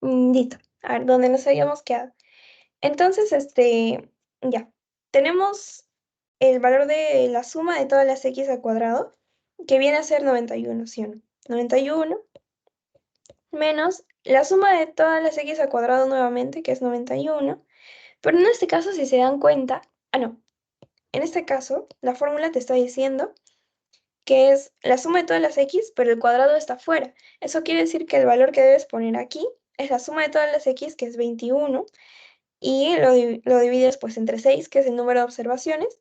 Listo. A ver, ¿dónde nos habíamos quedado? Entonces, ya. Tenemos el valor de la suma de todas las x al cuadrado, que viene a ser 91, ¿sí o no? 91 menos la suma de todas las x al cuadrado nuevamente, que es 91. Pero en este caso, si se dan cuenta, no, en este caso, la fórmula te está diciendo que es la suma de todas las x, pero el cuadrado está fuera. Eso quiere decir que el valor que debes poner aquí es la suma de todas las x, que es 21, y lo divides pues entre 6, que es el número de observaciones,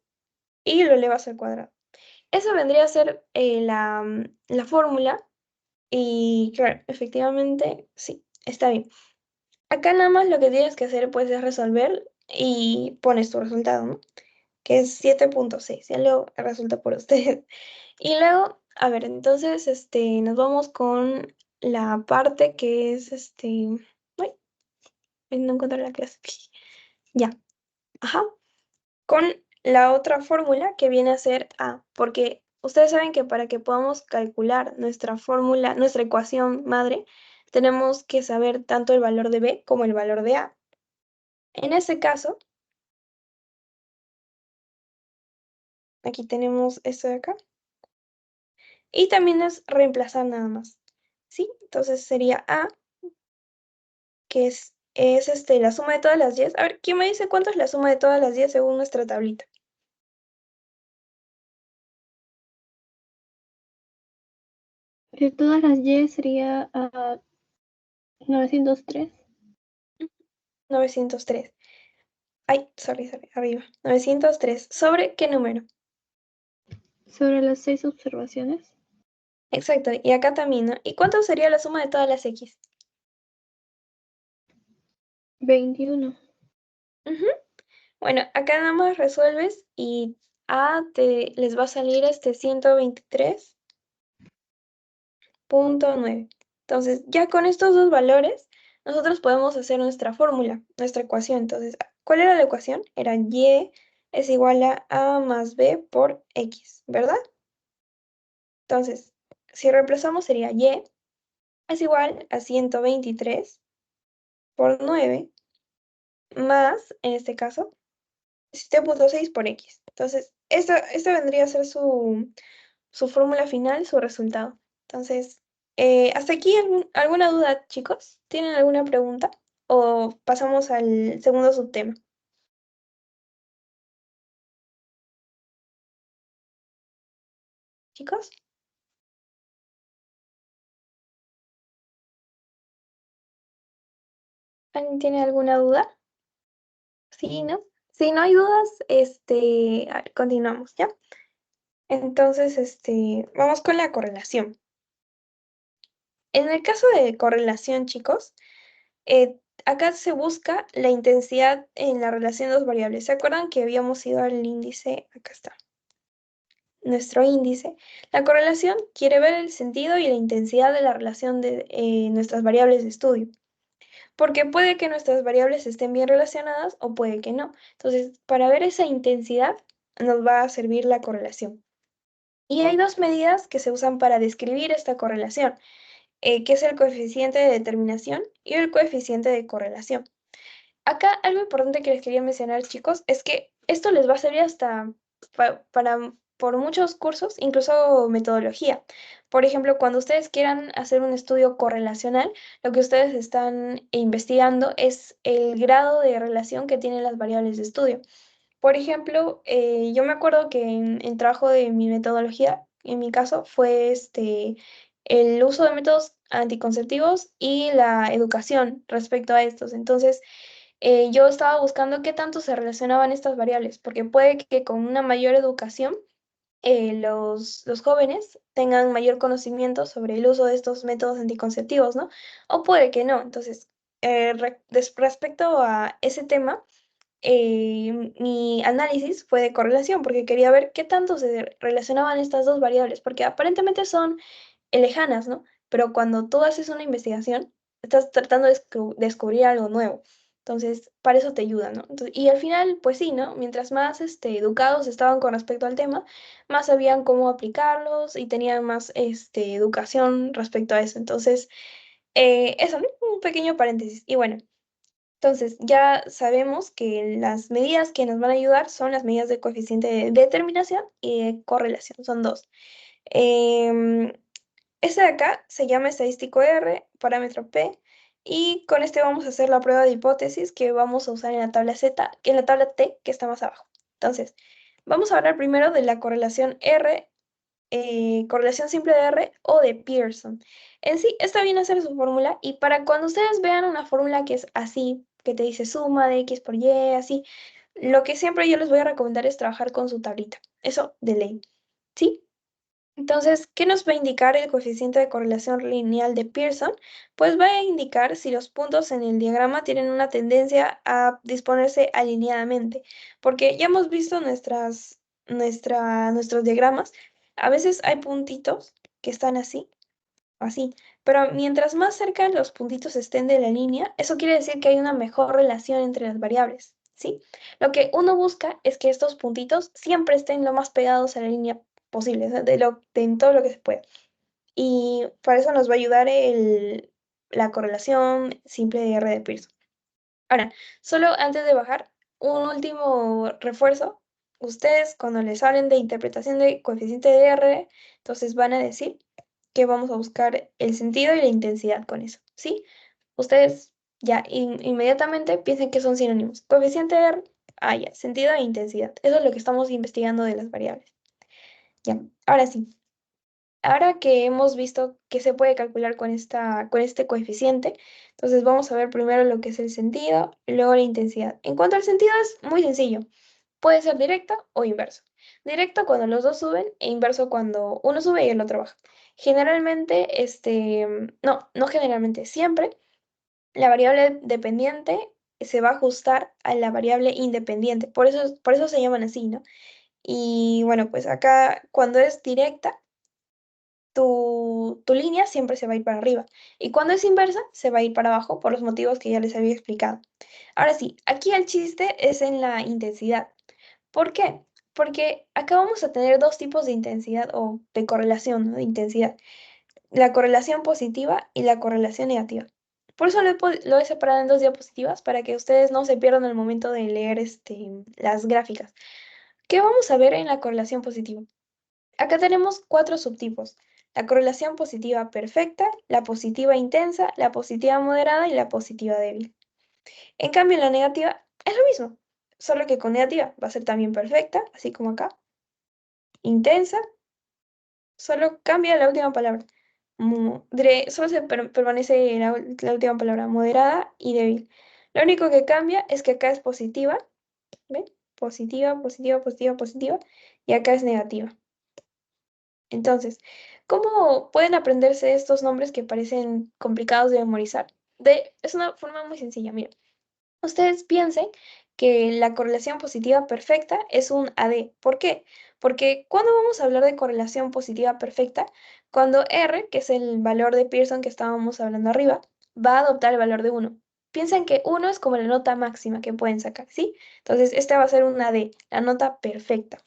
y lo elevas al cuadrado. Eso vendría a ser la fórmula, y claro, efectivamente, sí, está bien. Acá nada más lo que tienes que hacer pues es resolver y pones tu resultado, ¿no? Que es 7.6, ya luego resulta por ustedes. Y luego, a ver, entonces, nos vamos con la parte que es, ay, no encuentro la clase. Ya, ajá, con la otra fórmula que viene a ser A, porque ustedes saben que para que podamos calcular nuestra fórmula, nuestra ecuación madre, tenemos que saber tanto el valor de B como el valor de A. En ese caso, aquí tenemos esto de acá, y también es reemplazar nada más, ¿sí? Entonces sería A, que es la suma de todas las 10. A ver, ¿quién me dice cuánto es la suma de todas las 10 según nuestra tablita? De todas las Y sería 903. 903. Ay, sorry, arriba. 903. ¿Sobre qué número? Sobre las 6 observaciones. Exacto, y acá también, ¿no? ¿Y cuánto sería la suma de todas las X? 21. Ujú. Bueno, acá nada más resuelves y les va a salir 123.9. Entonces, ya con estos dos valores, nosotros podemos hacer nuestra fórmula, nuestra ecuación. Entonces, ¿cuál era la ecuación? Era y es igual a más b por x, ¿verdad? Entonces, si reemplazamos sería y es igual a 123 por 9 más, en este caso, 7.6 por x. Entonces, esta vendría a ser su fórmula final, su resultado. Entonces, hasta aquí alguna duda, chicos. ¿Tienen alguna pregunta? ¿O pasamos al segundo subtema? Chicos, ¿alguien tiene alguna duda? Sí, ¿no? Si no hay dudas, a ver, continuamos, ¿ya? Entonces, vamos con la correlación. En el caso de correlación, chicos, acá se busca la intensidad en la relación de dos variables. ¿Se acuerdan que habíamos ido al índice? Acá está, nuestro índice. La correlación quiere ver el sentido y la intensidad de la relación de nuestras variables de estudio, porque puede que nuestras variables estén bien relacionadas o puede que no. Entonces, para ver esa intensidad nos va a servir la correlación. Y hay dos medidas que se usan para describir esta correlación, que es el coeficiente de determinación y el coeficiente de correlación. Acá algo importante que les quería mencionar, chicos, es que esto les va a servir hasta por muchos cursos, incluso metodología. Por ejemplo, cuando ustedes quieran hacer un estudio correlacional, lo que ustedes están investigando es el grado de relación que tienen las variables de estudio. Por ejemplo, yo me acuerdo que en el trabajo de mi metodología, en mi caso, fue el uso de métodos anticonceptivos y la educación respecto a estos. Entonces, yo estaba buscando qué tanto se relacionaban estas variables, porque puede que con una mayor educación los jóvenes tengan mayor conocimiento sobre el uso de estos métodos anticonceptivos, ¿no? O puede que no. Entonces, respecto a ese tema, mi análisis fue de correlación, porque quería ver qué tanto se relacionaban estas dos variables, porque aparentemente son lejanas, ¿no? Pero cuando tú haces una investigación, estás tratando de descubrir algo nuevo. Entonces, para eso te ayuda, ¿no? Y al final, pues sí, ¿no? Mientras más educados estaban con respecto al tema, más sabían cómo aplicarlos y tenían más educación respecto a eso. Entonces, eso, ¿no? un pequeño paréntesis. Y bueno, entonces ya sabemos que las medidas que nos van a ayudar son las medidas de coeficiente de determinación y de correlación. Son dos. Em, este de acá se llama estadístico R, parámetro P, y con este vamos a hacer la prueba de hipótesis que vamos a usar en la tabla Z, en la tabla T, que está más abajo. Entonces, vamos a hablar primero de la correlación R, correlación simple de R o de Pearson. En sí, está bien hacer su fórmula, y para cuando ustedes vean una fórmula que es así, que te dice suma de X por Y, así, lo que siempre yo les voy a recomendar es trabajar con su tablita. Eso de ley. ¿Sí? Entonces, ¿qué nos va a indicar el coeficiente de correlación lineal de Pearson? Pues va a indicar si los puntos en el diagrama tienen una tendencia a disponerse alineadamente, porque ya hemos visto nuestros diagramas. A veces hay puntitos que están así, así, pero mientras más cerca los puntitos estén de la línea, eso quiere decir que hay una mejor relación entre las variables, ¿sí? Lo que uno busca es que estos puntitos siempre estén lo más pegados a la línea posible, o sea, en todo lo que se pueda. Y para eso nos va a ayudar la correlación simple de R de Pearson. Ahora, solo antes de bajar, un último refuerzo. Ustedes, cuando les hablen de interpretación de coeficiente de R, entonces van a decir que vamos a buscar el sentido y la intensidad con eso, ¿sí? Ustedes ya inmediatamente piensen que son sinónimos. Coeficiente de R, ya, sentido e intensidad. Eso es lo que estamos investigando de las variables. Ya, ahora sí. Ahora que hemos visto que se puede calcular con este coeficiente, entonces vamos a ver primero lo que es el sentido, luego la intensidad. En cuanto al sentido es muy sencillo. Puede ser directo o inverso. Directo cuando los dos suben e inverso cuando uno sube y el otro baja. Generalmente, no generalmente, siempre la variable dependiente se va a ajustar a la variable independiente. Por eso se llaman así, ¿no? Y bueno, pues acá cuando es directa, tu línea siempre se va a ir para arriba. Y cuando es inversa, se va a ir para abajo por los motivos que ya les había explicado. Ahora sí, aquí el chiste es en la intensidad. ¿Por qué? Porque acá vamos a tener dos tipos de intensidad o de correlación, ¿no? De intensidad. La correlación positiva y la correlación negativa. Por eso lo he separado en dos diapositivas para que ustedes no se pierdan al momento de leer las gráficas. ¿Qué vamos a ver en la correlación positiva? Acá tenemos cuatro subtipos: la correlación positiva perfecta, la positiva intensa, la positiva moderada y la positiva débil. En cambio, en la negativa es lo mismo, solo que con negativa va a ser también perfecta, así como acá, intensa, solo cambia la última palabra. Solo se permanece la última palabra, moderada y débil. Lo único que cambia es que acá es positiva, ¿ven? Positiva, positiva, positiva, positiva, y acá es negativa. Entonces, ¿cómo pueden aprenderse estos nombres que parecen complicados de memorizar? Es una forma muy sencilla. Mira, ustedes piensen que la correlación positiva perfecta es un AD. ¿Por qué? Porque cuando vamos a hablar de correlación positiva perfecta, cuando R, que es el valor de Pearson que estábamos hablando arriba, va a adoptar el valor de 1. Piensen que 1 es como la nota máxima que pueden sacar, ¿sí? Entonces, esta va a ser una D, la nota perfecta.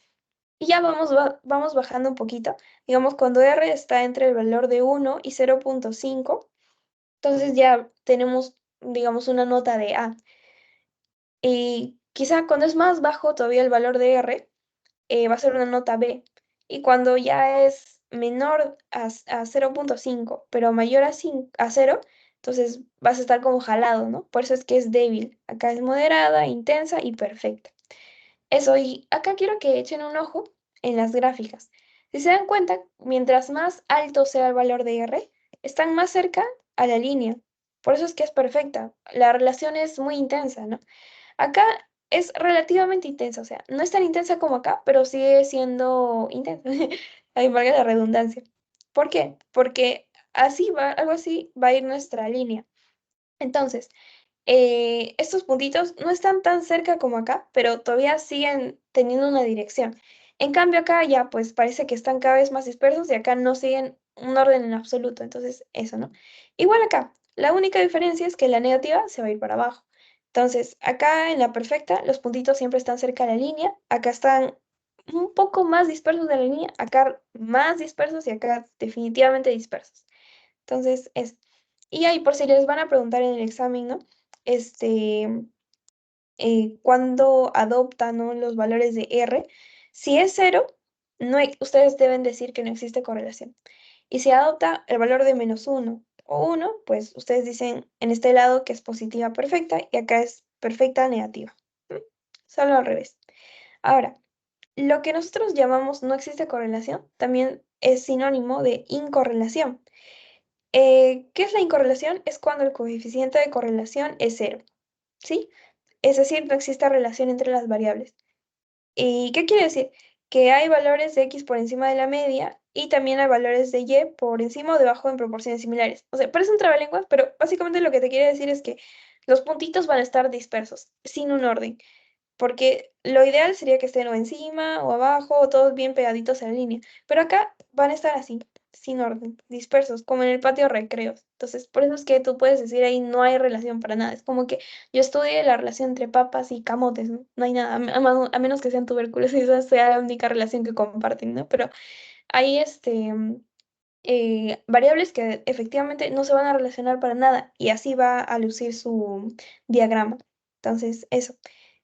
Y ya vamos bajando un poquito. Digamos, cuando R está entre el valor de 1 y 0.5, entonces ya tenemos, digamos, una nota de A. Y quizá cuando es más bajo todavía el valor de R, va a ser una nota B. Y cuando ya es menor a 0.5, pero mayor a 0, entonces vas a estar como jalado, ¿no? Por eso es que es débil. Acá es moderada, intensa y perfecta. Eso, y acá quiero que echen un ojo en las gráficas. Si se dan cuenta, mientras más alto sea el valor de R, están más cerca a la línea. Por eso es que es perfecta. La relación es muy intensa, ¿no? Acá es relativamente intensa, o sea, no es tan intensa como acá, pero sigue siendo intensa. Ahí valga la redundancia. ¿Por qué? Porque algo así va a ir nuestra línea. Entonces, estos puntitos no están tan cerca como acá, pero todavía siguen teniendo una dirección. En cambio acá ya pues parece que están cada vez más dispersos y acá no siguen un orden en absoluto. Entonces eso, ¿no? Igual acá, la única diferencia es que la negativa se va a ir para abajo. Entonces acá en la perfecta los puntitos siempre están cerca de la línea, acá están un poco más dispersos de la línea, acá más dispersos y acá definitivamente dispersos. Entonces es... Y ahí, por si les van a preguntar en el examen, ¿no? Cuando adoptan, ¿no?, los valores de R, si es cero, ustedes deben decir que no existe correlación. Y si adopta el valor de -1 o 1, pues ustedes dicen en este lado que es positiva perfecta y acá es perfecta negativa. ¿Mm? Solo al revés. Ahora, lo que nosotros llamamos no existe correlación también es sinónimo de incorrelación. ¿Qué es la incorrelación? Es cuando el coeficiente de correlación es cero, ¿sí? Es decir, no existe relación entre las variables. ¿Y qué quiere decir? Que hay valores de X por encima de la media y también hay valores de Y por encima o debajo en proporciones similares. O sea, parece un trabalenguas, pero básicamente lo que te quiere decir es que los puntitos van a estar dispersos, sin un orden. Porque lo ideal sería que estén o encima o abajo o todos bien pegaditos a la línea. Pero acá van a estar así, sin orden, dispersos, como en el patio de recreos. Entonces, por eso es que tú puedes decir ahí no hay relación para nada. Es como que yo estudié la relación entre papas y camotes, ¿no? No hay nada, a menos que sean tubérculos y esa sea la única relación que comparten, ¿no? Pero hay variables que efectivamente no se van a relacionar para nada y así va a lucir su diagrama. Entonces, eso.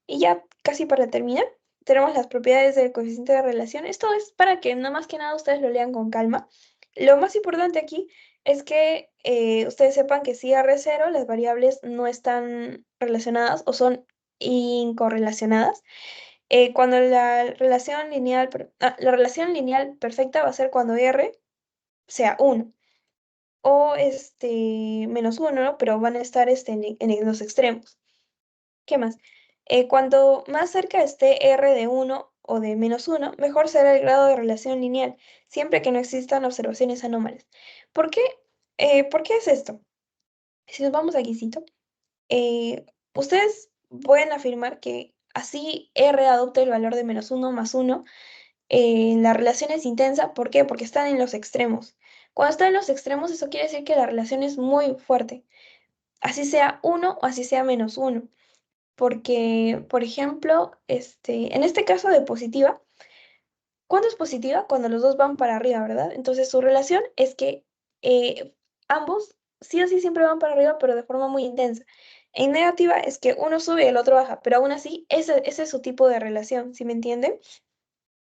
Y ya casi para terminar, tenemos las propiedades del coeficiente de relación. Esto es para que nada más que nada ustedes lo lean con calma. Lo más importante aquí es que ustedes sepan que si R0 las variables no están relacionadas o son incorrelacionadas. Cuando la relación lineal perfecta va a ser cuando R sea 1 o -1, ¿no? Pero van a estar en los extremos. ¿Qué más? Cuanto más cerca esté R de 1 o de -1, mejor será el grado de relación lineal, siempre que no existan observaciones anómalas. ¿Por qué? ¿Por qué es esto? Si nos vamos aquícito, ustedes pueden afirmar que así R adopte el valor de -1 más 1, la relación es intensa. ¿Por qué? Porque están en los extremos. Cuando están en los extremos, eso quiere decir que la relación es muy fuerte, así sea 1 o así sea -1. Porque, por ejemplo, en este caso de positiva, ¿cuándo es positiva? Cuando los dos van para arriba, ¿verdad? Entonces su relación es que ambos sí o sí siempre van para arriba, pero de forma muy intensa. En negativa es que uno sube y el otro baja, pero aún así ese es su tipo de relación, ¿sí me entienden?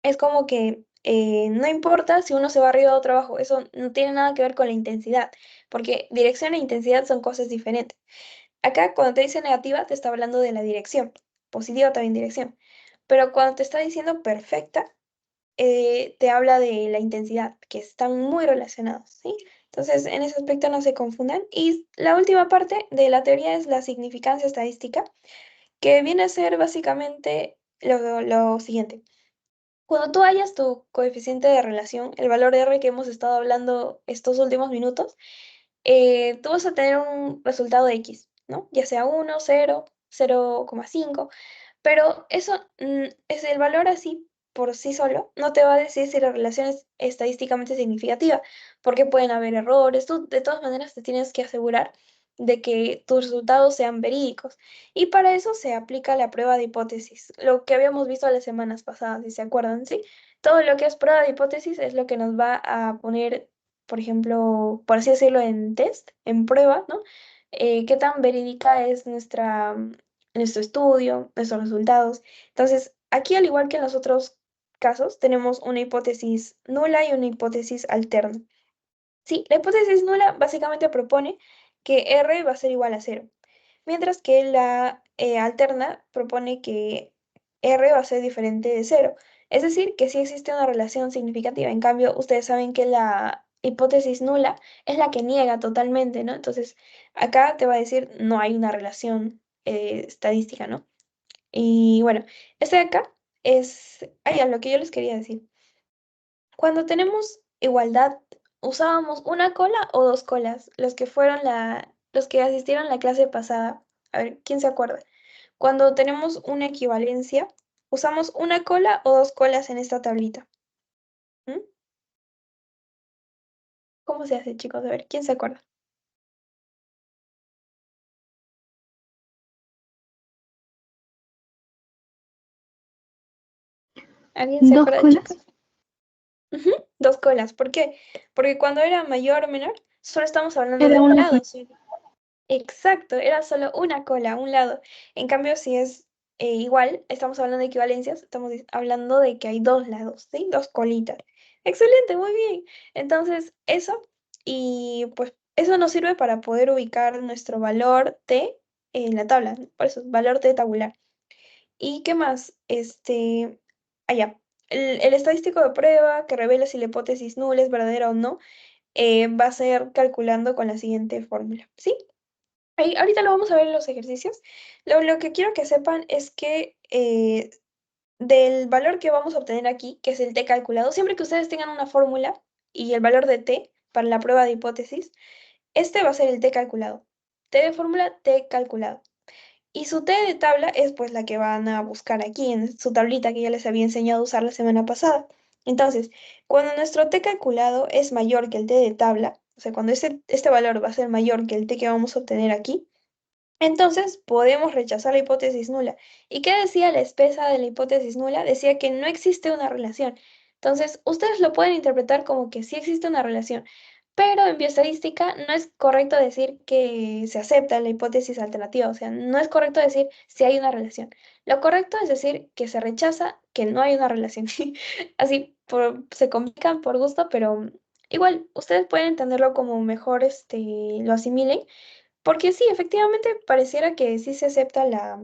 Es como que no importa si uno se va arriba o otro abajo, eso no tiene nada que ver con la intensidad, porque dirección e intensidad son cosas diferentes. Acá cuando te dice negativa te está hablando de la dirección, positiva también dirección, pero cuando te está diciendo perfecta, te habla de la intensidad, que están muy relacionados, ¿sí? Entonces, en ese aspecto no se confundan. Y la última parte de la teoría es la significancia estadística, que viene a ser básicamente lo siguiente. Cuando tú hallas tu coeficiente de relación, el valor R que hemos estado hablando estos últimos minutos, tú vas a tener un resultado X, ¿no? Ya sea 1, 0, 0,5, pero eso es el valor así por sí solo, no te va a decir si la relación es estadísticamente significativa, porque pueden haber errores. Tú de todas maneras te tienes que asegurar de que tus resultados sean verídicos. Y para eso se aplica la prueba de hipótesis, lo que habíamos visto las semanas pasadas, si se acuerdan, ¿sí? Todo lo que es prueba de hipótesis es lo que nos va a poner, por ejemplo, por así decirlo, en test, en prueba, ¿no? Qué tan verídica es nuestro estudio, nuestros resultados. Entonces, aquí, al igual que en los otros casos, tenemos una hipótesis nula y una hipótesis alterna. Sí, la hipótesis nula básicamente propone que R va a ser igual a cero, mientras que la alterna propone que R va a ser diferente de cero. Es decir, que sí existe una relación significativa. En cambio, ustedes saben que la hipótesis nula es la que niega totalmente, ¿no? Entonces, acá te va a decir no hay una relación estadística, ¿no? Y bueno, este de acá es a lo que yo les quería decir. Cuando tenemos igualdad, ¿usábamos una cola o dos colas? Los que asistieron a la clase pasada. A ver, ¿quién se acuerda? Cuando tenemos una equivalencia, ¿usamos una cola o dos colas en esta tablita? ¿Mm? ¿Cómo se hace, chicos? A ver, ¿quién se acuerda? ¿Alguien se Dos acuerda, chicos? colas. Ujú, dos colas. ¿Por qué? Porque cuando era mayor o menor, solo estamos hablando de Era un una lado. cola. ¿Sí? Exacto, era solo una cola, un lado. En cambio, si es igual, estamos hablando de equivalencias, estamos hablando de que hay dos lados, ¿sí? Dos colitas. Excelente, muy bien. Entonces, eso, y pues eso nos sirve para poder ubicar nuestro valor T en la tabla, ¿no? Por eso, valor T tabular. ¿Y qué más? Allá. El estadístico de prueba que revela si la hipótesis nula es verdadera o no, va a ser calculando con la siguiente fórmula, ¿sí? Ahorita lo vamos a ver en los ejercicios. Lo que quiero que sepan es que del valor que vamos a obtener aquí, que es el t calculado, siempre que ustedes tengan una fórmula y el valor de t para la prueba de hipótesis, este va a ser el t calculado. T de fórmula, t calculado. Y su T de tabla es pues la que van a buscar aquí en su tablita que ya les había enseñado a usar la semana pasada. Entonces, cuando nuestro T calculado es mayor que el T de tabla, o sea, cuando este valor va a ser mayor que el T que vamos a obtener aquí, entonces podemos rechazar la hipótesis nula. ¿Y qué decía la espesa de la hipótesis nula? Decía que no existe una relación. Entonces, ustedes lo pueden interpretar como que sí existe una relación, pero en bioestadística no es correcto decir que se acepta la hipótesis alternativa, o sea, no es correcto decir si hay una relación. Lo correcto es decir que se rechaza que no hay una relación. Así se complican por gusto, pero igual ustedes pueden entenderlo como mejor lo asimilen. Porque sí, efectivamente pareciera que sí se acepta la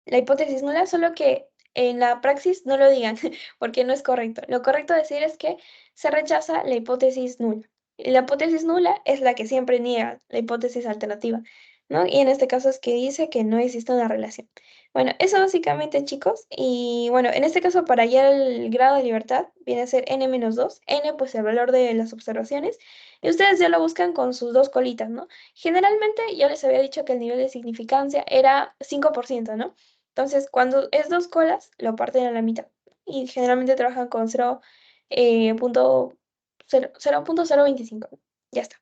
hipótesis nula, solo que en la praxis no lo digan, porque no es correcto. Lo correcto decir es que se rechaza la hipótesis nula. Y la hipótesis nula es la que siempre niega la hipótesis alternativa, ¿no? Y en este caso es que dice que no existe una relación. Bueno, eso básicamente, chicos. Y bueno, en este caso, para hallar el grado de libertad, viene a ser n-2. N, pues el valor de las observaciones. Y ustedes ya lo buscan con sus dos colitas, ¿no? Generalmente yo les había dicho que el nivel de significancia era 5%, ¿no? Entonces, cuando es dos colas, lo parten a la mitad. Y generalmente trabajan con 0.025. Ya está.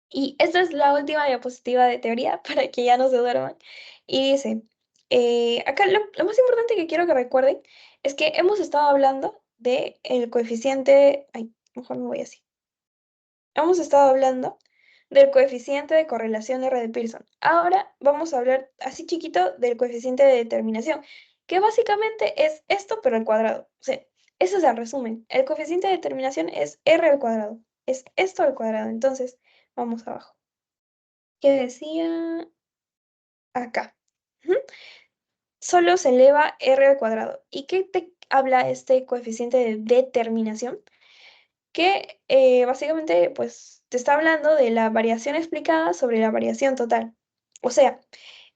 Y esta es la última diapositiva de teoría para que ya no se duerman. Y dice, acá lo más importante que quiero que recuerden es que hemos estado hablando de el coeficiente, ay, mejor me voy así. Hemos estado hablando del coeficiente de correlación R de Pearson. Ahora vamos a hablar así chiquito del coeficiente de determinación, que básicamente es esto, pero al cuadrado. O sea, ese es el resumen. El coeficiente de determinación es R al cuadrado. Es esto al cuadrado. Entonces, vamos abajo. ¿Qué decía acá? Ujú. Solo se eleva R al cuadrado. ¿Y qué te habla este coeficiente de determinación? Que básicamente pues te está hablando de la variación explicada sobre la variación total. O sea,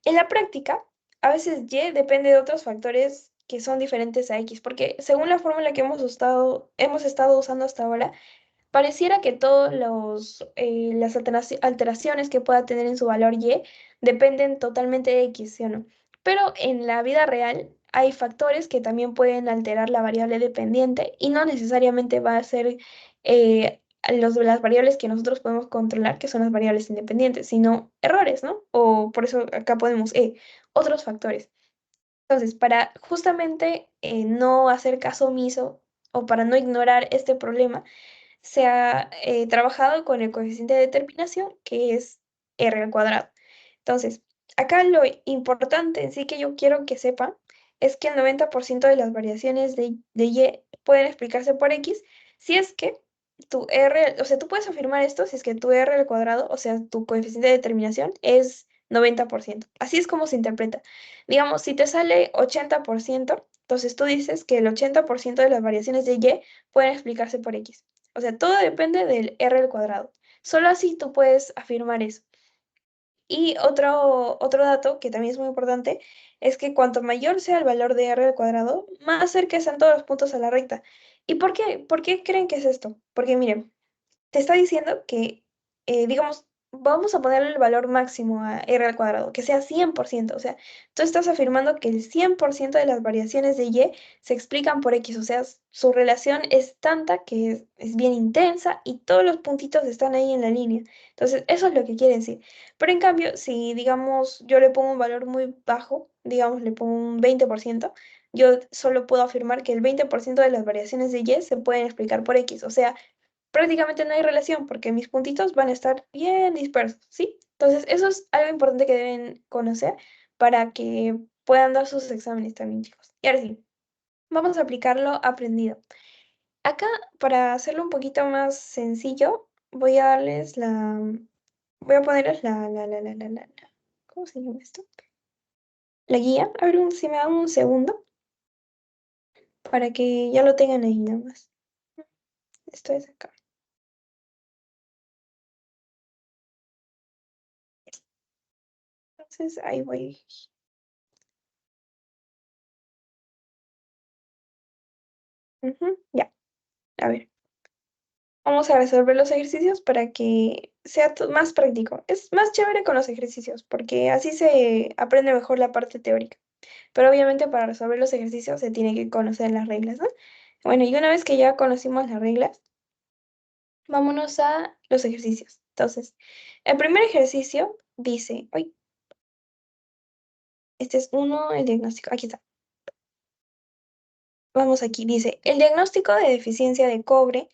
en la práctica, a veces Y depende de otros factores que son diferentes a X, porque según la fórmula que hemos estado usando hasta ahora, pareciera que todas las alteraciones que pueda tener en su valor Y dependen totalmente de X, ¿sí o no? Pero en la vida real hay factores que también pueden alterar la variable dependiente y no necesariamente va a ser las variables que nosotros podemos controlar, que son las variables independientes, sino errores, ¿no? O por eso acá ponemos otros factores. Entonces, para justamente no hacer caso omiso o para no ignorar este problema, se ha trabajado con el coeficiente de determinación, que es R al cuadrado. Entonces, acá lo importante en sí que yo quiero que sepan es que el 90% de las variaciones de Y pueden explicarse por X si es que tu R, o sea, tú puedes afirmar esto si es que tu R al cuadrado, o sea, tu coeficiente de determinación es 90%. Así es como se interpreta. Digamos, si te sale 80%, entonces tú dices que el 80% de las variaciones de Y pueden explicarse por X. O sea, todo depende del R al cuadrado. Solo así tú puedes afirmar eso. Y otro dato que también es muy importante es que cuanto mayor sea el valor de R al cuadrado, más cerca están todos los puntos a la recta. ¿Y por qué? ¿Por qué creen que es esto? Porque miren, te está diciendo que, digamos, vamos a ponerle el valor máximo a R al cuadrado, que sea 100%. O sea, tú estás afirmando que el 100% de las variaciones de Y se explican por X. O sea, su relación es tanta que es bien intensa y todos los puntitos están ahí en la línea. Entonces, eso es lo que quiere decir. Pero en cambio, si, digamos, yo le pongo un valor muy bajo, digamos, le pongo un 20%, yo solo puedo afirmar que el 20% de las variaciones de Y se pueden explicar por X. O sea, prácticamente no hay relación porque mis puntitos van a estar bien dispersos, ¿sí? Entonces, eso es algo importante que deben conocer para que puedan dar sus exámenes también, chicos. Y ahora sí, vamos a aplicar lo aprendido. Acá, para hacerlo un poquito más sencillo, voy a ponerles ¿cómo se llama esto? La guía. A ver, si me dan un segundo para que ya lo tengan ahí nada más. Esto es acá. Entonces, ahí voy. Ujú, ya, a ver. Vamos a resolver los ejercicios para que sea más práctico. Es más chévere con los ejercicios porque así se aprende mejor la parte teórica. Pero obviamente para resolver los ejercicios se tiene que conocer las reglas, ¿no? Bueno, y una vez que ya conocimos las reglas, vámonos a los ejercicios. Entonces, el primer ejercicio dice, uy, este es uno, el diagnóstico, aquí está. Vamos aquí, dice, el diagnóstico de deficiencia de cobre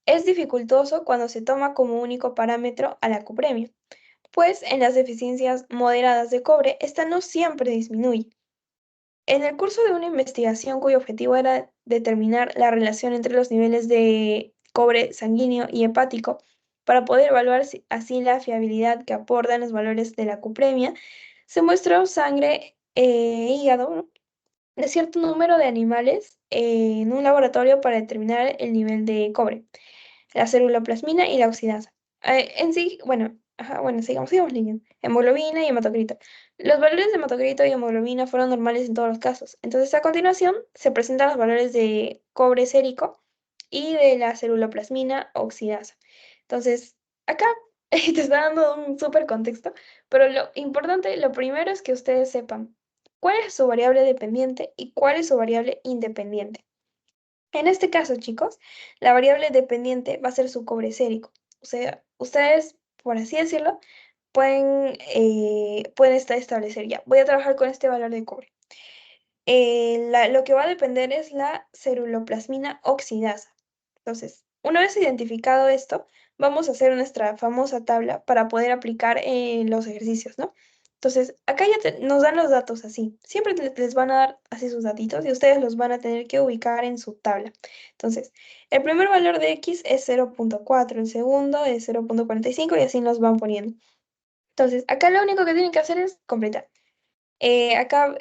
es dificultoso cuando se toma como único parámetro a la cupremia, pues en las deficiencias moderadas de cobre, esta no siempre disminuye. En el curso de una investigación cuyo objetivo era determinar la relación entre los niveles de cobre sanguíneo y hepático para poder evaluar así la fiabilidad que aportan los valores de la cupremia, se muestró sangre e hígado, ¿no?, de cierto número de animales en un laboratorio para determinar el nivel de cobre, la ceruloplasmina y la oxidasa. En sí, bueno, ajá, bueno, sigamos leyendo. Hemoglobina y hematocrito. Los valores de hematocrito y hemoglobina fueron normales en todos los casos. Entonces, a continuación, se presentan los valores de cobre sérico y de la ceruloplasmina oxidasa. Entonces, acá te está dando un súper contexto, pero lo importante, lo primero es que ustedes sepan cuál es su variable dependiente y cuál es su variable independiente. En este caso, chicos, la variable dependiente va a ser su cobre sérico. O sea, ustedes, por así decirlo, pueden establecer ya. Voy a trabajar con este valor de cobre. Lo que va a depender es la ceruloplasmina oxidasa. Entonces, una vez identificado esto, vamos a hacer nuestra famosa tabla para poder aplicar los ejercicios, ¿no? Entonces, acá ya nos dan los datos así. Siempre les van a dar así sus datitos y ustedes los van a tener que ubicar en su tabla. Entonces, el primer valor de X es 0,4, el segundo es 0,45 y así nos van poniendo. Entonces, acá lo único que tienen que hacer es completar. Acá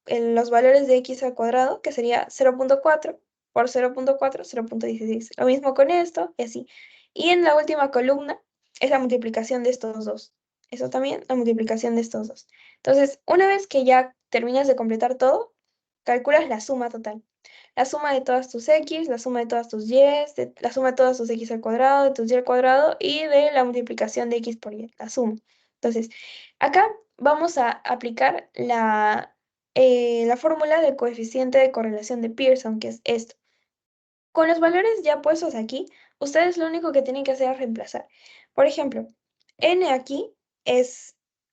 en los valores de x al cuadrado, que sería 0,4 por 0,4, 0,16. Lo mismo con esto y así. Y en la última columna es la multiplicación de estos dos. Eso también, la multiplicación de estos dos. Entonces, una vez que ya terminas de completar todo, calculas la suma total. La suma de todas tus x, la suma de todas tus y, la suma de todas tus x al cuadrado, de tus y al cuadrado y de la multiplicación de x por y, la suma. Entonces, acá vamos a aplicar la fórmula del coeficiente de correlación de Pearson, que es esto. Con los valores ya puestos aquí, ustedes lo único que tienen que hacer es reemplazar. Por ejemplo, n aquí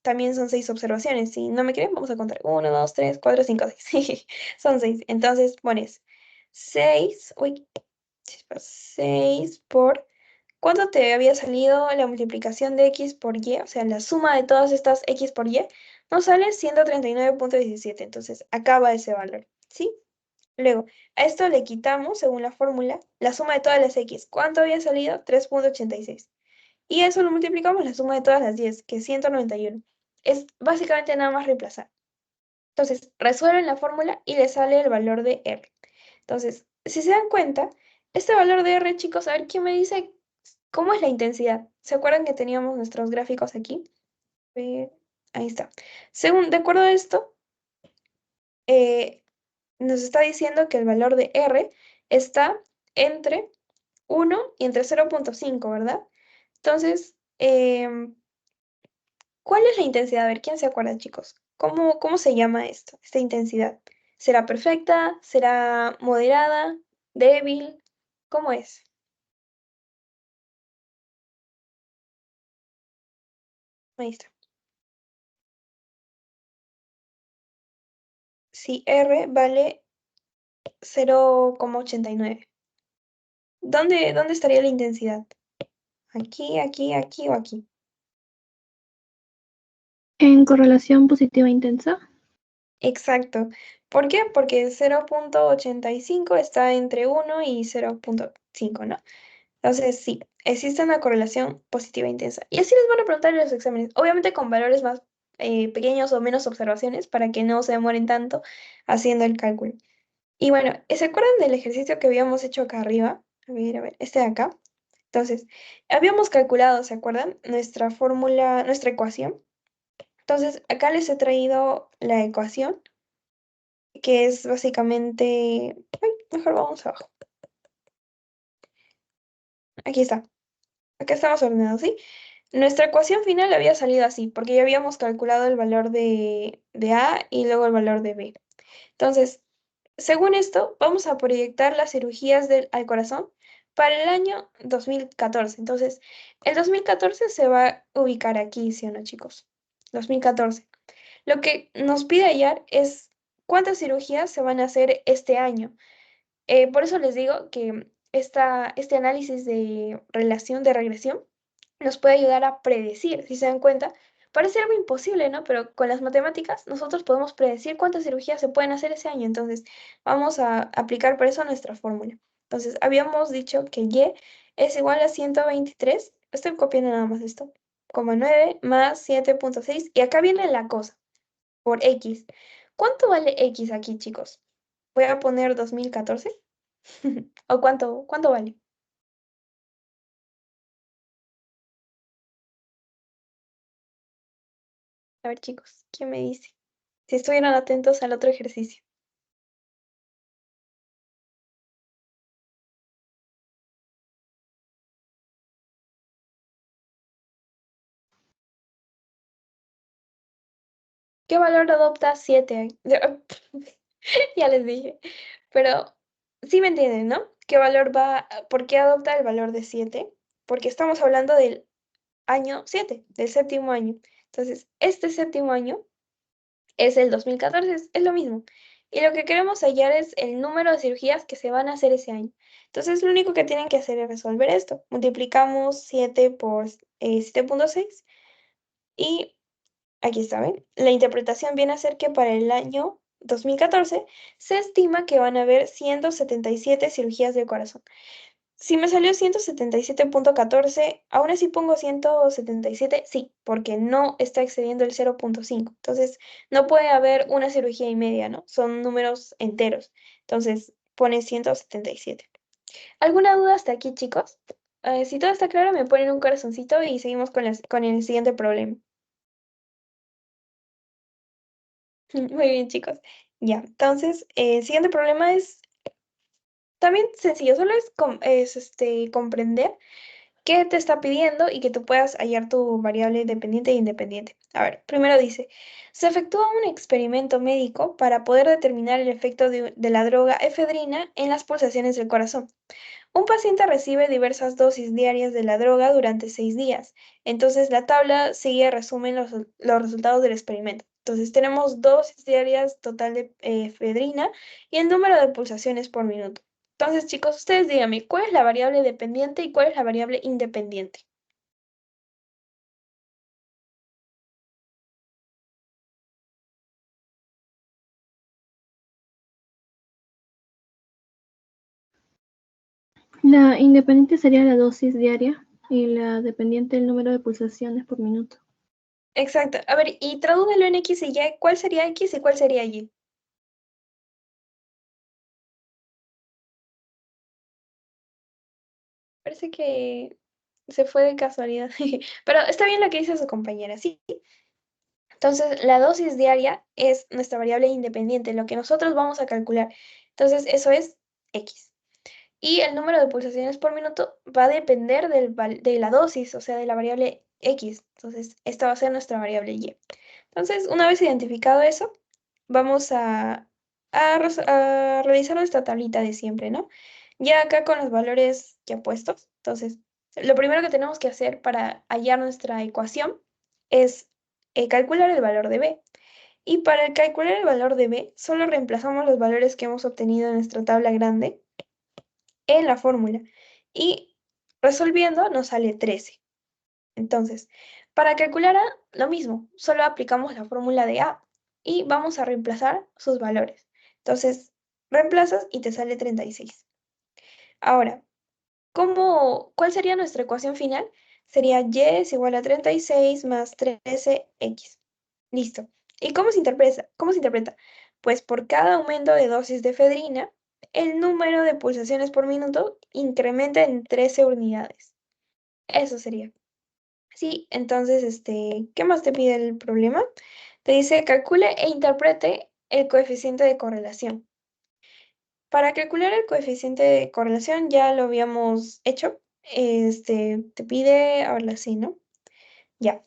también son 6 observaciones. Si no me creen, vamos a contar. 1, 2, 3, 4, 5, 6. Son 6. Entonces pones 6, uy, 6 por... ¿Cuánto te había salido la multiplicación de x por y? O sea, la suma de todas estas x por y nos sale 139,17. Entonces, acá va ese valor, ¿sí? Luego, a esto le quitamos, según la fórmula, la suma de todas las x. ¿Cuánto había salido? 3,86. Y eso lo multiplicamos la suma de todas las 10, que es 191. Es básicamente nada más reemplazar. Entonces, resuelven la fórmula y le sale el valor de R. Entonces, si se dan cuenta, este valor de R, chicos, a ver quién me dice cómo es la intensidad. ¿Se acuerdan que teníamos nuestros gráficos aquí? Eh, Ahí está. Según, de acuerdo a esto, eh, nos está diciendo que el valor de R está entre 1 y entre 0,5, ¿verdad? Entonces, ¿cuál es la intensidad? A ver, ¿quién se acuerda, chicos? ¿Cómo se llama esto, esta intensidad? ¿Será perfecta? ¿Será moderada? ¿Débil? ¿Cómo es? Ahí está. Si R vale 0,89. ¿Dónde estaría la intensidad? ¿Aquí, aquí, aquí o aquí? En correlación positiva intensa. Exacto. ¿Por qué? Porque 0,85 está entre 1 y 0,5, ¿no? Entonces, sí, existe una correlación positiva intensa. Y así les van a preguntar en los exámenes, obviamente con valores más pequeños o menos observaciones para que no se demoren tanto haciendo el cálculo. Y bueno, ¿se acuerdan del ejercicio que habíamos hecho acá arriba? A ver, este de acá. Entonces, habíamos calculado, ¿se acuerdan? Nuestra fórmula, nuestra ecuación. Entonces, acá les he traído la ecuación, que es básicamente... Ay, mejor vamos abajo. Aquí está. Acá estamos ordenados, ¿sí? Nuestra ecuación final había salido así, porque ya habíamos calculado el valor de A y luego el valor de B. Entonces, según esto, vamos a proyectar las cirugías al corazón para el año 2014. Entonces, el 2014 se va a ubicar aquí, ¿sí o no, chicos? 2014. Lo que nos pide hallar es cuántas cirugías se van a hacer este año. Por eso les digo que este análisis de relación de regresión nos puede ayudar a predecir, si se dan cuenta. Parece algo imposible, ¿no? Pero con las matemáticas nosotros podemos predecir cuántas cirugías se pueden hacer ese año. Entonces, vamos a aplicar por eso nuestra fórmula. Entonces, habíamos dicho que Y es igual a 123. Estoy copiando nada más esto. 9 más 7,6. Y acá viene la cosa, por X. ¿Cuánto vale X aquí, chicos? Voy a poner 2014. ¿O cuánto vale? A ver, chicos, ¿quién me dice? Si estuvieran atentos al otro ejercicio. ¿Qué valor adopta 7? Ya les dije. Pero sí me entienden, ¿no? ¿Qué valor por qué adopta el valor de 7? Porque estamos hablando del año 7, del séptimo año. Entonces, este séptimo año es el 2014, es lo mismo. Y lo que queremos hallar es el número de cirugías que se van a hacer ese año. Entonces, lo único que tienen que hacer es resolver esto. Multiplicamos 7 por 7,6 y aquí está, ¿ven? La interpretación viene a ser que para el año 2014 se estima que van a haber 177 cirugías de corazón. Si me salió 177,14, aún así pongo 177, sí, porque no está excediendo el 0,5. Entonces, no puede haber una cirugía y media, ¿no? Son números enteros. Entonces, pone 177. ¿Alguna duda hasta aquí, chicos? Si todo está claro, me ponen un corazoncito y seguimos con el siguiente problema. Muy bien, chicos. Ya, entonces, el siguiente problema es también sencillo, solo es comprender qué te está pidiendo y que tú puedas hallar tu variable dependiente e independiente. A ver, primero dice, se efectúa un experimento médico para poder determinar el efecto de la droga efedrina en las pulsaciones del corazón. Un paciente recibe diversas dosis diarias de la droga durante 6 días. Entonces, la tabla sigue resumen los resultados del experimento. Entonces, tenemos dosis diarias total de efedrina y el número de pulsaciones por minuto. Entonces, chicos, ustedes díganme, ¿cuál es la variable dependiente y cuál es la variable independiente? La independiente sería la dosis diaria y la dependiente el número de pulsaciones por minuto. Exacto. A ver, y tradúcelo en X y Y. ¿Cuál sería X y cuál sería Y? Parece que se fue de casualidad. Pero está bien lo que dice su compañera, sí. Entonces, la dosis diaria es nuestra variable independiente, lo que nosotros vamos a calcular. Entonces, eso es X. Y el número de pulsaciones por minuto va a depender de la dosis, o sea, de la variable X. Entonces, esta va a ser nuestra variable Y. Entonces, una vez identificado eso, vamos a realizar nuestra tablita de siempre, ¿no? Ya acá con los valores ya puestos. Entonces, lo primero que tenemos que hacer para hallar nuestra ecuación es calcular el valor de B. Y para calcular el valor de B, solo reemplazamos los valores que hemos obtenido en nuestra tabla grande en la fórmula. y resolviendo nos sale 13. Entonces, para calcular A, lo mismo, solo aplicamos la fórmula de A y vamos a reemplazar sus valores. Entonces, reemplazas y te sale 36. Ahora, ¿cuál sería nuestra ecuación final? Sería y es igual a 36 más 13x. Listo. ¿Y cómo se interpreta? ¿Cómo se interpreta? Pues por cada aumento de dosis de efedrina, el número de pulsaciones por minuto incrementa en 13 unidades. Eso sería. Sí, entonces, ¿qué más te pide el problema? Te dice calcule e interprete el coeficiente de correlación. Para calcular el coeficiente de correlación ya lo habíamos hecho. Te pide, ahora sí, ¿no? Ya.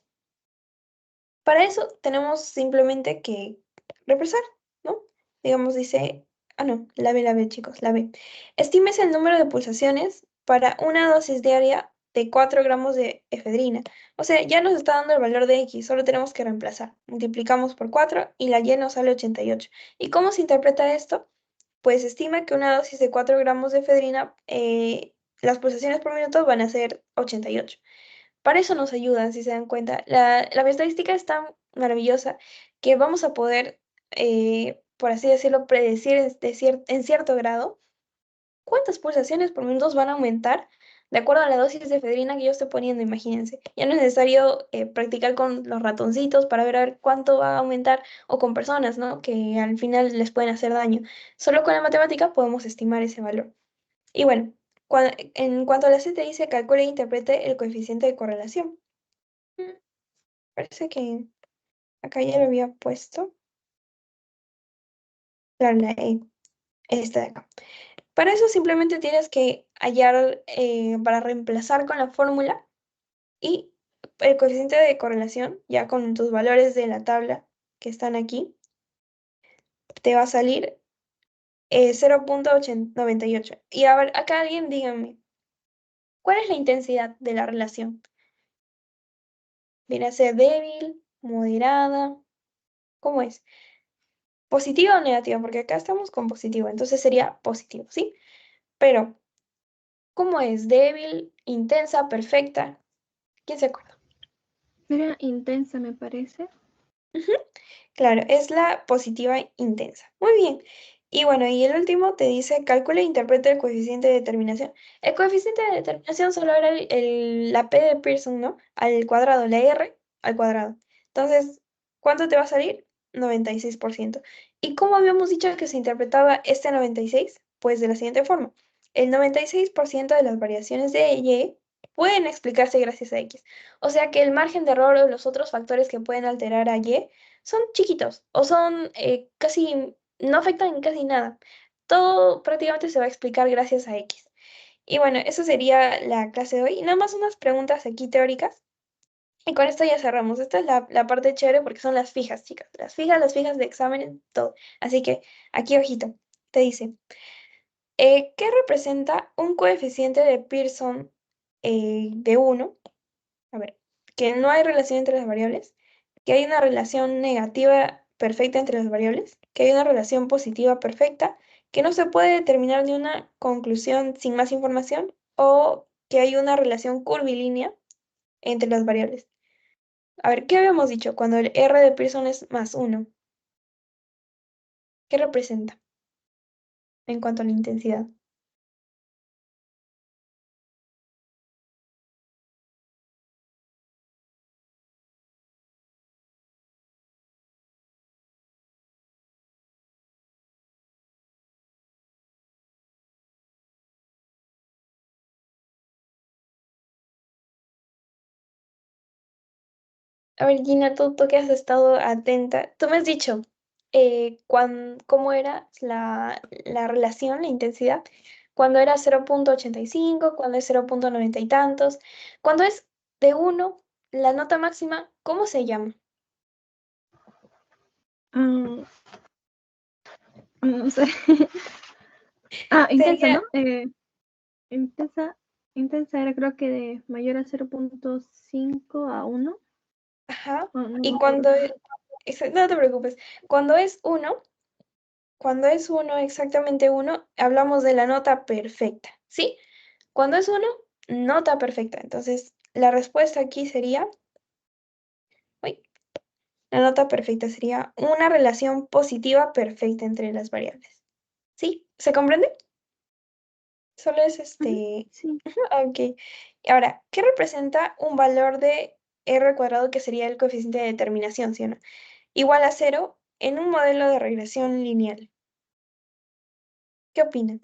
Para eso tenemos simplemente que reemplazar, ¿no? Digamos, dice, no, la B, chicos, la B. Estimes el número de pulsaciones para una dosis diaria de 4 gramos de efedrina. O sea, ya nos está dando el valor de X, solo tenemos que reemplazar. Multiplicamos por 4 y la Y nos sale 88. ¿Y cómo se interpreta esto? Pues estima que una dosis de 4 gramos de efedrina, las pulsaciones por minuto van a ser 88. Para eso nos ayudan, si se dan cuenta. La estadística es tan maravillosa que vamos a poder, por así decirlo, predecir en cierto grado cuántas pulsaciones por minuto van a aumentar de acuerdo a la dosis de efedrina que yo estoy poniendo, imagínense. Ya no es necesario practicar con los ratoncitos para ver a ver cuánto va a aumentar o con personas, ¿no? Que al final les pueden hacer daño. Solo con la matemática podemos estimar ese valor. Y bueno, en cuanto a la C te dice calcule e interprete el coeficiente de correlación. Mm, Parece que acá ya lo había puesto. Claro, la E, esta de acá. Para eso simplemente tienes que hallar, para reemplazar con la fórmula y el coeficiente de correlación, ya con tus valores de la tabla que están aquí, te va a salir 0,98. Y a ver, acá alguien dígame, ¿cuál es la intensidad de la relación? ¿Viene a ser débil, moderada? ¿Cómo es? ¿Positiva o negativa? Porque acá estamos con positivo, entonces sería positivo, ¿sí? Pero, ¿cómo es? ¿Débil, intensa, perfecta? ¿Quién se acuerda? Era intensa, me parece. Ujú. Claro, es la positiva intensa. Muy bien. Y bueno, y el último te dice, calcula e interpreta el coeficiente de determinación. El coeficiente de determinación solo era la P de Pearson, ¿no? Al cuadrado, la R al cuadrado. Entonces, ¿cuánto te va a salir? 96%. ¿Y cómo habíamos dicho que se interpretaba este 96? Pues de la siguiente forma. El 96% de las variaciones de Y pueden explicarse gracias a X. O sea que el margen de error o los otros factores que pueden alterar a Y son chiquitos o son casi, no afectan casi nada. Todo prácticamente se va a explicar gracias a X. Y bueno, eso sería la clase de hoy. Y nada más unas preguntas aquí teóricas. Y con esto ya cerramos. Esta es la parte chévere porque son las fijas, chicas. Las fijas de examen, todo. Así que aquí, ojito, te dice, ¿qué representa un coeficiente de Pearson de 1? A ver, que no hay relación entre las variables, que hay una relación negativa perfecta entre las variables, que hay una relación positiva perfecta, que no se puede determinar de una conclusión sin más información, o que hay una relación curvilínea entre las variables. A ver, ¿qué habíamos dicho cuando el R de Pearson es más 1? ¿Qué representa en cuanto a la intensidad? A ver, Gina, tú que has estado atenta, tú me has dicho cómo era la relación, la intensidad, cuando era 0,85, cuando es 0,90 y tantos, cuando es de 1, la nota máxima, ¿cómo se llama? Ah, no sé. Intensa, Sería, ¿no? Intensa, intensa era creo que de mayor a 0,5 a 1. ajá, No me y acuerdo. no te preocupes, cuando es 1, exactamente 1, hablamos de la nota perfecta, ¿sí? Cuando es 1, nota perfecta. Entonces, la respuesta aquí sería, uy, la nota perfecta sería una relación positiva perfecta entre las variables. ¿Sí? ¿Se comprende? Solo es Ujú, este. sí, Ok. Y ahora, ¿qué representa un valor de r cuadrado que sería el coeficiente de determinación, ¿sí o no? Igual a 0 en un modelo de regresión lineal. ¿Qué opinan?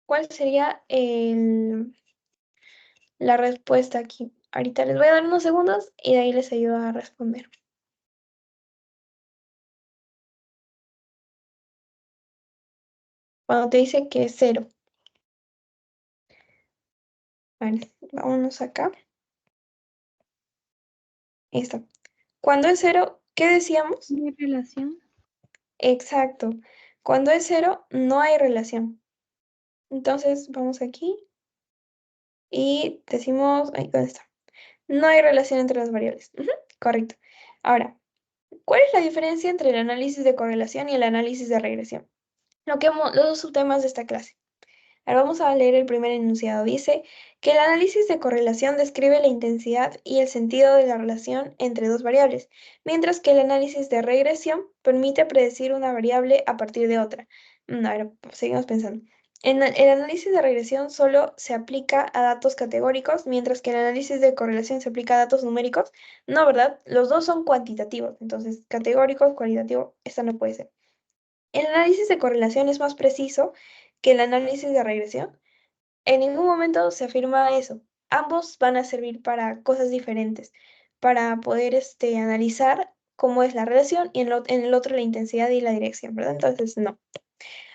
¿Cuál sería la respuesta aquí? Ahorita les voy a dar unos segundos y de ahí les ayudo a responder. Cuando te dice que es 0. A ver, vámonos acá. Listo. Cuando es 0, ¿qué decíamos? mi relación. Exacto. Cuando es 0, no hay relación. Entonces, vamos aquí y decimos, ahí, ¿dónde está? No hay relación entre las variables. Ujú, correcto. Ahora, ¿cuál es la diferencia entre el análisis de correlación y el análisis de regresión? Los dos subtemas de esta clase. Ahora vamos a leer el primer enunciado. Dice que el análisis de correlación describe la intensidad y el sentido de la relación entre dos variables, mientras que el análisis de regresión permite predecir una variable a partir de otra. A ver, seguimos pensando. El análisis de regresión solo se aplica a datos categóricos, mientras que el análisis de correlación se aplica a datos numéricos. No, ¿verdad? Los dos son cuantitativos, entonces categóricos, cualitativo, esta no puede ser. El análisis de correlación es más preciso que el análisis de regresión. En ningún momento se afirma eso. Ambos van a servir para cosas diferentes, para poder analizar cómo es la relación y en el otro la intensidad y la dirección, ¿verdad? Entonces, no.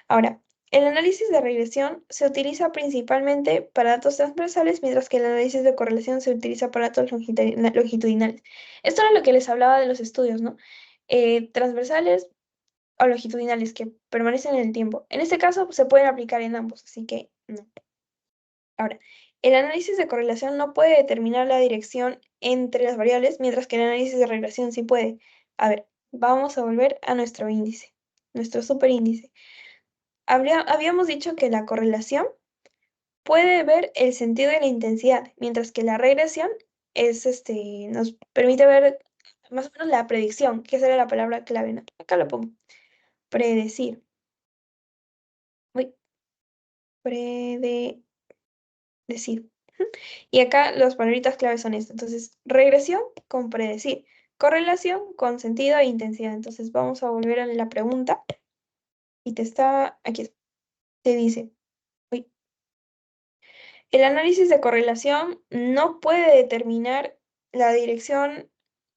Ahora, el análisis de regresión se utiliza principalmente para datos transversales, mientras que el análisis de correlación se utiliza para datos longitudinales. Esto era lo que les hablaba de los estudios, ¿no? Transversales o longitudinales que permanecen en el tiempo. En este caso, pues, se pueden aplicar en ambos, así que no. Ahora, el análisis de correlación no puede determinar la dirección entre las variables, mientras que el análisis de regresión sí puede. A ver, vamos a volver a nuestro índice, nuestro superíndice. Habíamos dicho que la correlación puede ver el sentido y la intensidad, mientras que la regresión nos permite ver más o menos la predicción, que esa era la palabra clave, ¿no? Acá lo pongo. Predecir. Uy, predecir. Y acá las palabritas claves son estas. Entonces, regresión con predecir, correlación con sentido e intensidad. Entonces, vamos a volver a la pregunta y aquí te dice, uy, el análisis de correlación no puede determinar la dirección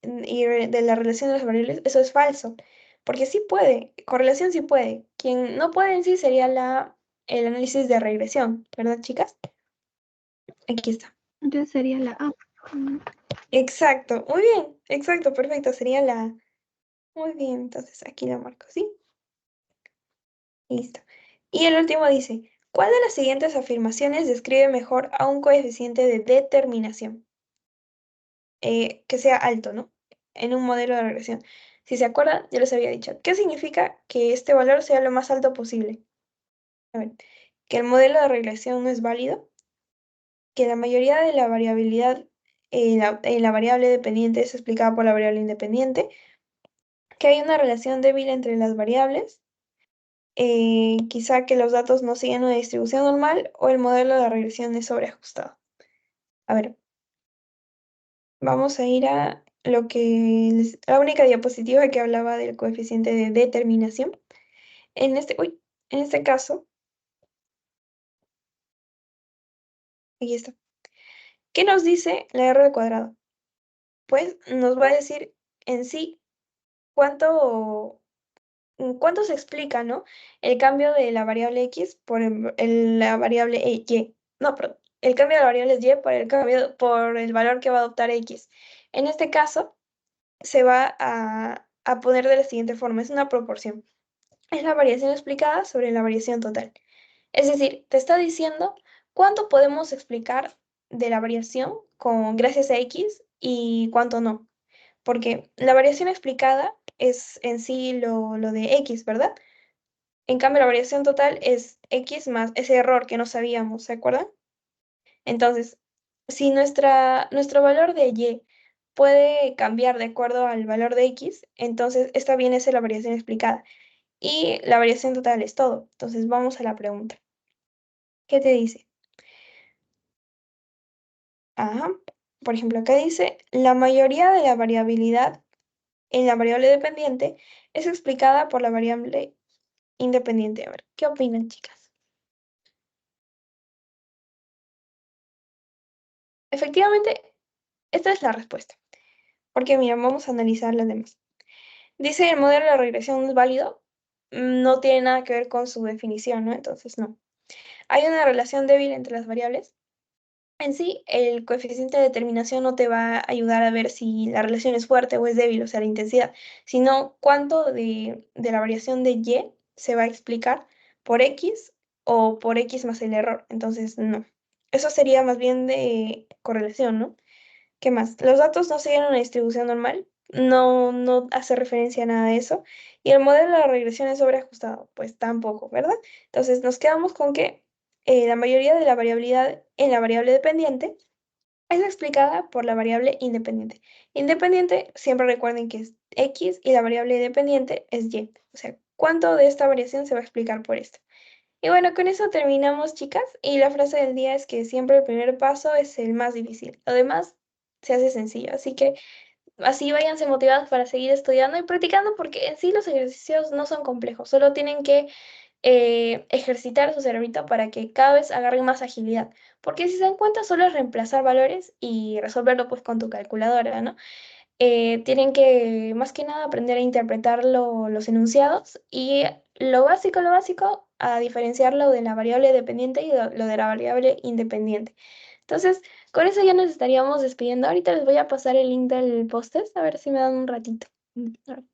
de la relación de las variables. Eso es falso, porque sí puede, correlación sí puede. Quien no puede en sí sería el análisis de regresión, ¿verdad, chicas? Aquí está. Entonces sería la A. Exacto, muy bien, exacto, perfecto, sería la. Muy bien, entonces aquí la marco, ¿sí? Listo. Y el último dice, ¿cuál de las siguientes afirmaciones describe mejor a un coeficiente de determinación? Que sea alto, ¿no? En un modelo de regresión. Si se acuerdan, ya les había dicho, ¿qué significa que este valor sea lo más alto posible? A ver, que el modelo de regresión no es válido, que la mayoría de la variabilidad la variable dependiente es explicada por la variable independiente, que hay una relación débil entre las variables, quizá que los datos no siguen una distribución normal o el modelo de regresión es sobreajustado. A ver, vamos a ir a la única diapositiva que hablaba del coeficiente de determinación. En este caso, aquí está. ¿Qué nos dice la r al cuadrado? Pues nos va a decir en sí cuánto, cuánto se explica, ¿no? El cambio de la variable x por la variable y. No, perdón. El cambio de la variable y por el valor que va a adoptar x. En este caso, se va a poner de la siguiente forma. Es una proporción. Es la variación explicada sobre la variación total. Es decir, te está diciendo cuánto podemos explicar de la variación gracias a x y cuánto no. Porque la variación explicada es en sí lo de x, ¿verdad? En cambio, la variación total es X más ese error que no sabíamos, ¿se acuerdan? Entonces, si nuestro valor de Y puede cambiar de acuerdo al valor de X, entonces esta viene a ser la variación explicada. Y la variación total es todo. Entonces, vamos a la pregunta. ¿Qué te dice? Ajá. Por ejemplo, acá dice, la mayoría de la variabilidad en la variable dependiente es explicada por la variable independiente. A ver, ¿qué opinan, chicas? Efectivamente, esta es la respuesta. Porque, mira, vamos a analizar las demás. Dice, el modelo de regresión es válido. No tiene nada que ver con su definición, ¿no? Entonces, no. Hay una relación débil entre las variables. En sí, el coeficiente de determinación no te va a ayudar a ver si la relación es fuerte o es débil, o sea, la intensidad, sino cuánto de la variación de Y se va a explicar por X o por X más el error. Entonces, no. Eso sería más bien de correlación, ¿no? ¿Qué más? Los datos no siguen una distribución normal, no hace referencia a nada de eso. Y el modelo de regresión es sobreajustado, pues tampoco, ¿verdad? Entonces nos quedamos con que la mayoría de la variabilidad en la variable dependiente es explicada por la variable independiente. Independiente, siempre recuerden que es X y la variable dependiente es Y. O sea, ¿cuánto de esta variación se va a explicar por esto? Y bueno, con eso terminamos, chicas. Y la frase del día es que siempre el primer paso es el más difícil. Lo demás se hace sencillo. Así que así váyanse motivadas para seguir estudiando y practicando porque en sí los ejercicios no son complejos. Solo tienen que ejercitar su cerebrito para que cada vez agarren más agilidad. Porque si se dan cuenta, solo es reemplazar valores y resolverlo pues con tu calculadora, ¿no? Tienen que más que nada aprender a interpretar los enunciados y lo básico, a diferenciarlo de la variable dependiente y lo de la variable independiente. Entonces, con eso ya nos estaríamos despidiendo. Ahorita les voy a pasar el link del post a ver si me dan un ratito. A ver.